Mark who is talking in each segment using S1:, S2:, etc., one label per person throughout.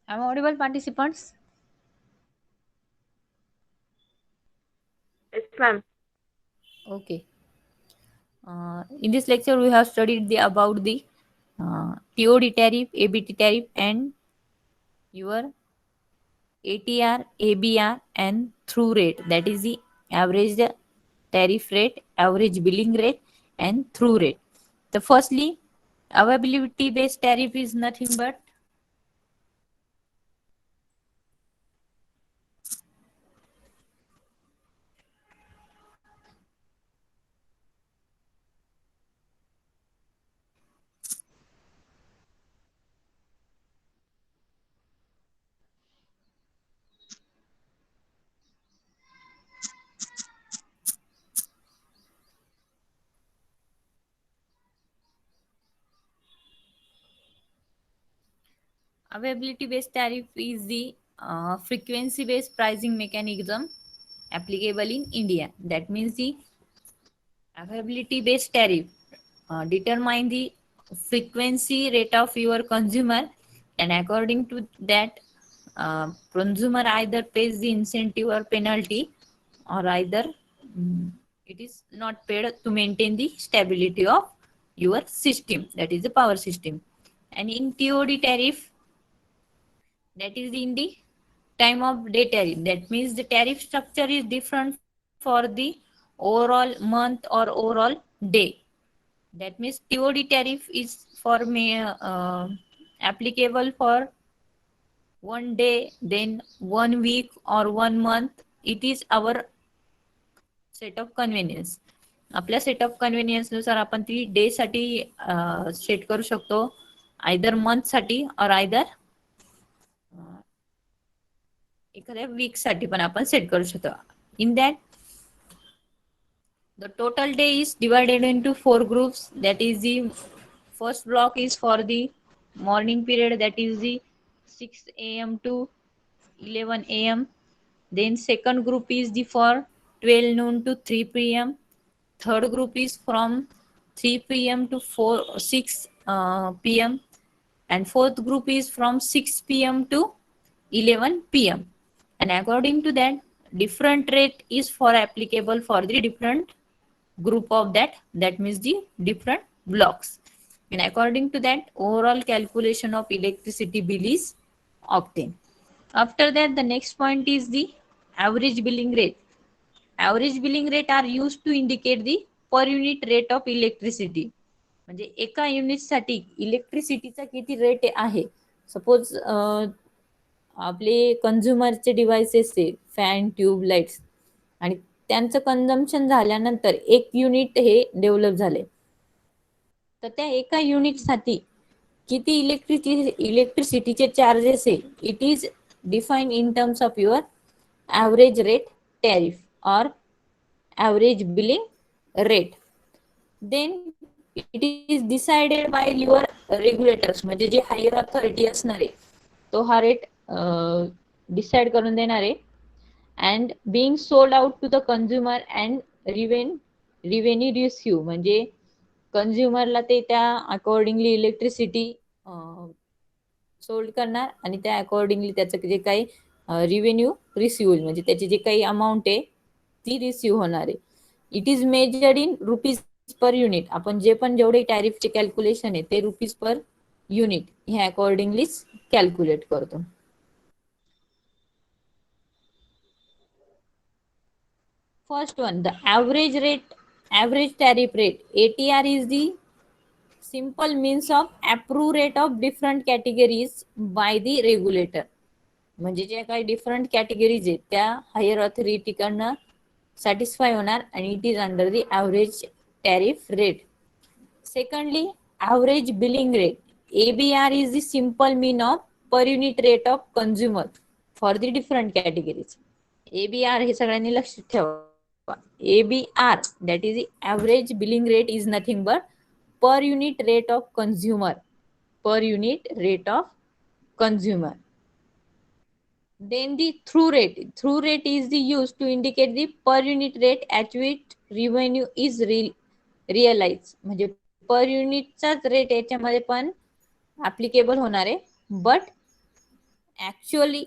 S1: Am I audible, participants?
S2: Yes, ma'am.
S1: Okay. In this lecture, we have studied about the TOD tariff, ABT tariff, and your ATR, ABR, and through rate. That is the average tariff rate, average billing rate, and through rate. The firstly, availability based tariff is nothing but availability based tariff is the frequency based pricing mechanism applicable in India. That means the availability based tariff determine the frequency rate of your consumer, and according to that, consumer either pays the incentive or penalty, or either mm, it is not paid to maintain the stability of your system, that is the power system. And in TOD tariff, that is in the time of day tariff. That means the tariff structure is different for the overall month or overall day. That means TOD tariff is for me applicable for one day, then 1 week or 1 month. It is our set of convenience. आपल्या set of convenience नुसार आपण ती day साठी set करू शकतो, either month साठी और either एखाद्या वीक साठी पण आपण सेट करू शकतो. In that the total day is divided into 4 groups. That is the first block is for the morning period, that is the 6 a.m. to 11 a.m. Then second group is the for 12 noon to 3 p.m. Third group is from 3 p.m. to 6 p.m. And fourth group is from 6 p.m. to 11 p.m. And according to that, different rate is for applicable for the different group of that means the different blocks. And according to that, overall calculation of electricity bill is obtained. After that, the next point is the average billing rate. Average billing rate are used to indicate the per unit rate of electricity. म्हणजे एका युनिटसाठी इलेक्ट्रिसिटीचा किती rate आहे. Suppose आपले कंझ्युमरचे devices आहे, fan, tube, lights, आणि त्यांचं consumption झाल्यानंतर एक युनिट हे डेव्हलप झाले, तर त्या एका युनिटसाठी किती इलेक्ट्रिसिटीचे चार्जेस आहे, it is define in terms of your average rate tariff और average billing rate. Then it is decided by your regulators, म्हणजे जे हायर अथॉरिटी असणार आहे तो हा रेट डिसाइड करून देणार आहे. And being sold out to the consumer and revenue receive, म्हणजे कंझ्युमरला ते त्या अकॉर्डिंगली इलेक्ट्रिसिटी सोल्ड करणार आणि त्या अकॉर्डिंगली त्याचं जे काही रिव्हेन्यू रिसिव्ह होईल, म्हणजे त्याची जे काही अमाऊंट आहे ती रिसिव्ह होणार आहे. It is measured in rupees per unit. आपण जे पण जेवढे टॅरिफचे कॅल्क्युलेशन आहे ते रुपीज पर युनिट हे अकॉर्डिंगलीच कॅल्क्युलेट करतो. First one, the average tariff rate. ATR is the simple means of approved rate of different categories by the regulator. म्हणजे जे काही डिफरंट कॅटेगरीज आहेत त्या हायर ऑथॉरिटीकडनं सॅटिस्फाय होणार, आणि it is under the average tariff rate. Secondly, average billing rate. ABR is the simple mean of per unit rate of consumer for the different categories. ABR हे सगळ्यांनी लक्षात ठेवा. ABR, that is the average billing rate, is nothing but per unit rate of consumer. Per unit rate of consumer. Then the through rate. Through rate is the used to indicate the per unit rate at which revenue is realized. म्हणजे पर युनिटचाच rate याच्यामध्ये पण applicable होणार आहे, but actually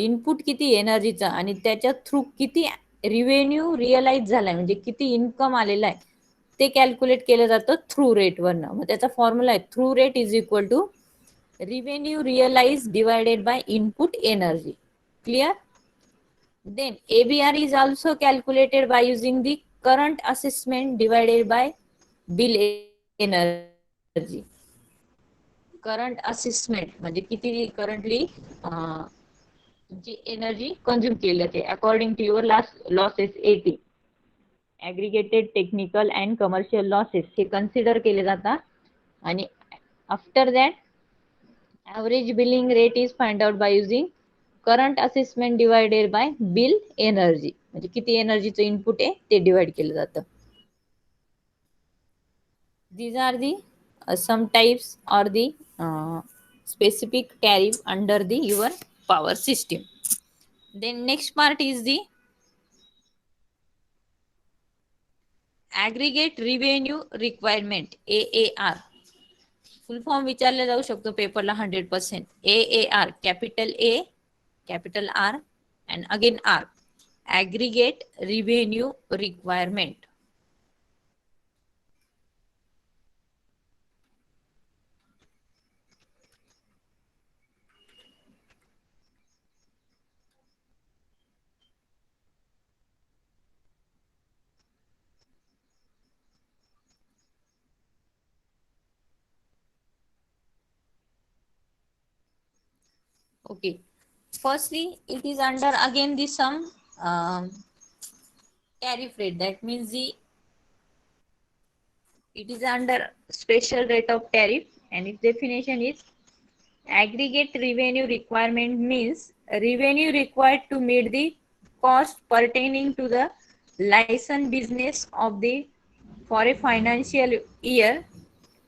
S1: input किती एनर्जीचा आणि त्याच्या through किती revenue realise झालाय म्हणजे किती इन्कम आलेला आहे ते कॅल्क्युलेट केलं जातं थ्रू रेटवरनं. मग त्याचा फॉर्म्युला आहे through rate is equal to revenue realized divided by input energy. Clear? Then ABR is also calculated by using the current assessment divided by bill energy. Current assessment म्हणजे किती currently जी energy consume केली जाते according to your losses 80 aggregated technical and commercial losses हे consider केले जातात आणि after that average billing rate is find out by using current assessment divided by bill energy म्हणजे किती एनर्जीचं इनपुट आहे ते डिवाइड केलं जातं. These are the some types or the specific tariff under the your power system. Then next part is the aggregate revenue requirement AAR. Full form विचारला जाऊ शकतो पेपरला 100%. AAR capital A capital R and again R aggregate revenue requirement. Okay. Firstly, it is under again the some tariff rate. That means the it is under special rate of tariff, and its definition is aggregate revenue requirement means revenue required to meet the cost pertaining to the license business of the for a financial year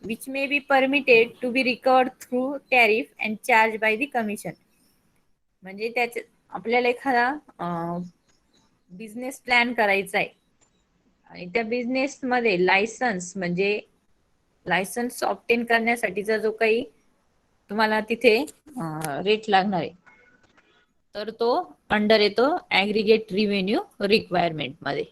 S1: which may be permitted to be recovered through tariff and charged by the commission. म्हणजे त्याचे आपल्याला एखादा business plan करायचा आहे आणि त्या business मध्ये licence म्हणजे लायसन्स ऑप्टेन करण्यासाठीचा जो काही तुम्हाला तिथे रेट लागणार आहे तर तो अंडर येतो ऍग्रिगेट रिव्हेन्यू रिक्वायरमेंट मध्ये.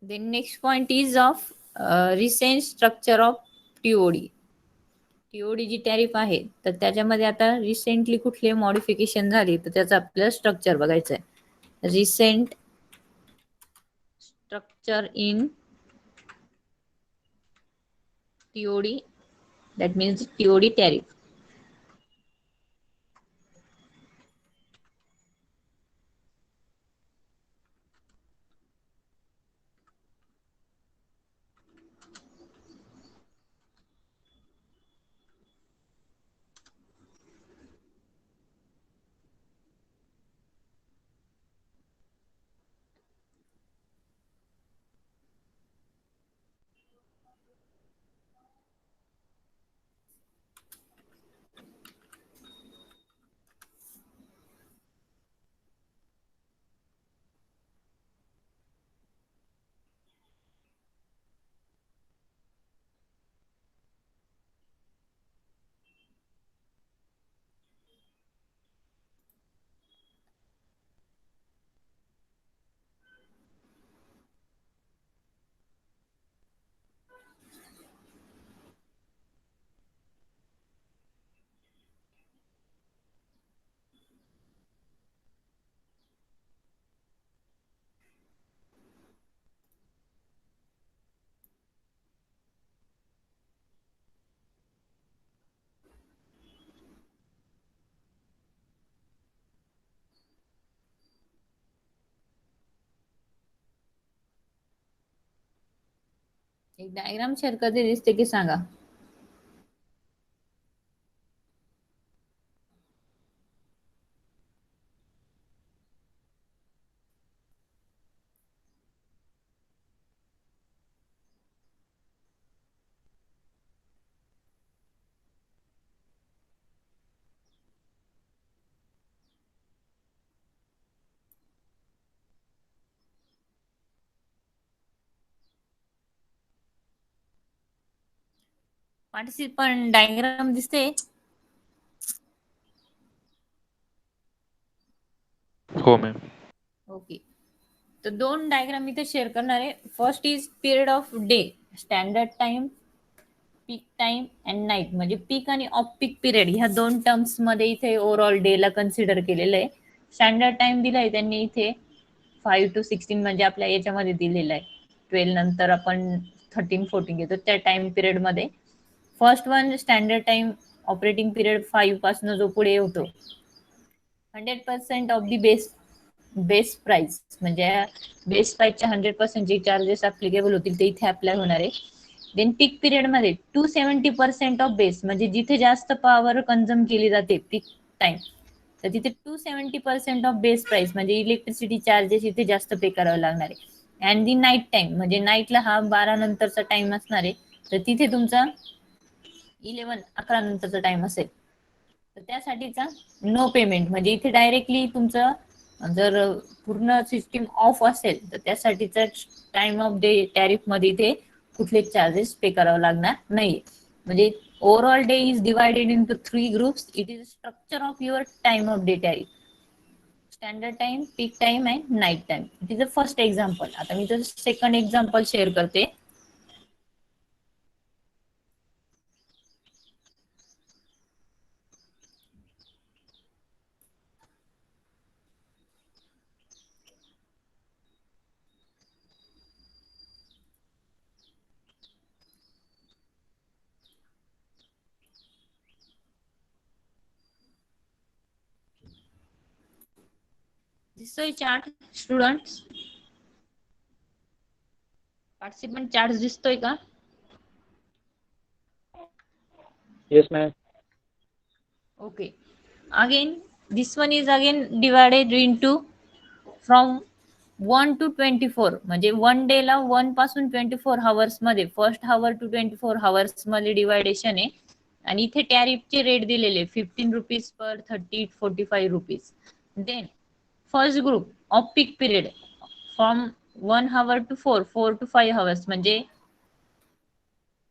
S1: The next point is of recent structure of TOD. TOD जी टॅरिफ आहे तर त्याच्यामध्ये आता रिसेंटली कुठले मॉडिफिकेशन झाली तर त्याचं आपल्याला स्ट्रक्चर बघायचं आहे. Recent structure in TOD that means TOD tariff. एक डायग्राम शेअर करते, दिसते की सांगा. पार्टिसिपंट डायग्राम दिसते.
S2: हो मॅम.
S1: ओके. तर दोन डायग्राम इथे शेअर करणार आहे. First is period of day, standard time, peak time and night. म्हणजे पीक आणि ऑफ पीक पिरियड ह्या दोन टर्म्स मध्ये इथे ओव्हरऑल डे ला कन्सिडर केलेलं आहे. स्टँडर्ड टाइम दिलाय त्यांनी इथे 5 to 16, म्हणजे आपल्या याच्यामध्ये दिलेला आहे. 12 नंतर आपण 13-14 घेतो त्या टाइम पिरियड मध्ये. First one standard time operating period 5 पासून जो पुढे होतो, 100% ऑफ दी बेस प्राइस, म्हणजे बेस प्राइसच्या 100% जे चार्जेस अप्लिकेबल होतील ते इथे अप्लाय होणार आहे. देन पीक पिरियड मध्ये 270% ऑफ बेस, म्हणजे जिथे जास्त पॉवर कन्झ्युम केली जाते पीक टाइम, तर तिथे 270% ऑफ बेस प्राइस, म्हणजे इलेक्ट्रिसिटी चार्जेस इथे जास्त पे करावे लागणार आहे. अँड दी नाईट टाइम, म्हणजे नाईटला हा 12 नंतरचा टाइम असणार आहे, तर तिथे तुमचा 11 नंतरचा टाइम असेल, तर त्यासाठीचा नो पेमेंट, म्हणजे इथे डायरेक्टली तुमचं जर पूर्ण सिस्टीम ऑफ असेल तर त्यासाठीचा टाइम ऑफ डे टॅरिफ मध्ये इथे कुठलेच चार्जेस पे करावं लागणार नाही. म्हणजे overall day is divided into 3 groups. It is structure of your time of day tariff, standard time, peak time and night time. It is a first example. आता मी तर second example share करते. दिसतोय chart students? Participant chart दिसतोय का?
S2: Yes ma'am.
S1: Okay. Again, this one is again divided into from 1 to 24. म्हणजे 1 day ला 1 पासून 24 hours मध्ये, फर्स्ट हवर टू 24 हवर्स मध्ये डिवायडेशन आहे. आणि इथे टॅरिफचे रेट दिलेले 15 rupees per 30, 45 rupees. Then first group of peak period from 1 hour to 4 to 5 hours, म्हणजे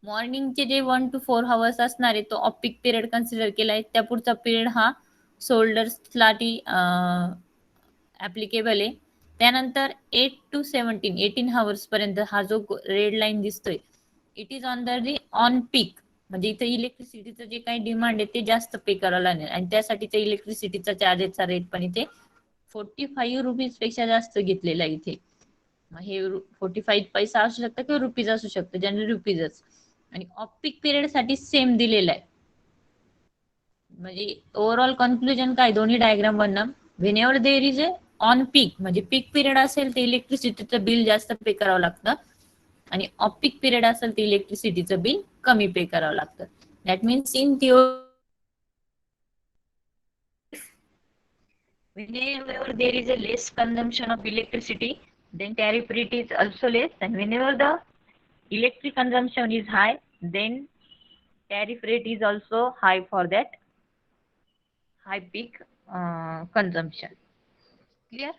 S1: मॉर्निंगचे जे 1 to 4 हवर्स असणार आहे तो ऑफ पीक पिरियड कन्सिडर केलाय. त्या पुढचा पिरियड हा सोल्डर्ससाठी ऍप्लिकेबल आहे. त्यानंतर 8 to 17, 18 हवर्स पर्यंत हा जो रेड लाईन दिसतोय, it is on the on peak, म्हणजे इथे इलेक्ट्रिसिटीचं जे काही डिमांड आहे ते जास्त पे करावं लागणार, आणि त्यासाठीचा इलेक्ट्रिसिटीचा चार्जेसचा रेट पण इथे 45 रुपीज पेक्षा जास्त घेतलेला आहे इथे. मग हे 45 पैसा असू शकतं किंवा रुपीज असू शकतं, जनरली रुपीजच. आणि ऑफ पीक पिरियड साठी सेम दिलेला आहे. म्हणजे ओव्हरऑल कन्क्लुजन काय दोन्ही डायग्राम वरनं, whenever there is a on peak, म्हणजे पीक पिरियड असेल ते इलेक्ट्रिसिटीचं बिल जास्त पे करावं लागतं, आणि ऑफ पीक पिरियड असेल ते इलेक्ट्रिसिटीचं बिल कमी पे करावं लागतं. That means in theory, whenever there is a less consumption of electricity, then tariff rate is also less, and whenever the electric consumption is high, then tariff rate is also high for that high peak consumption. Clear?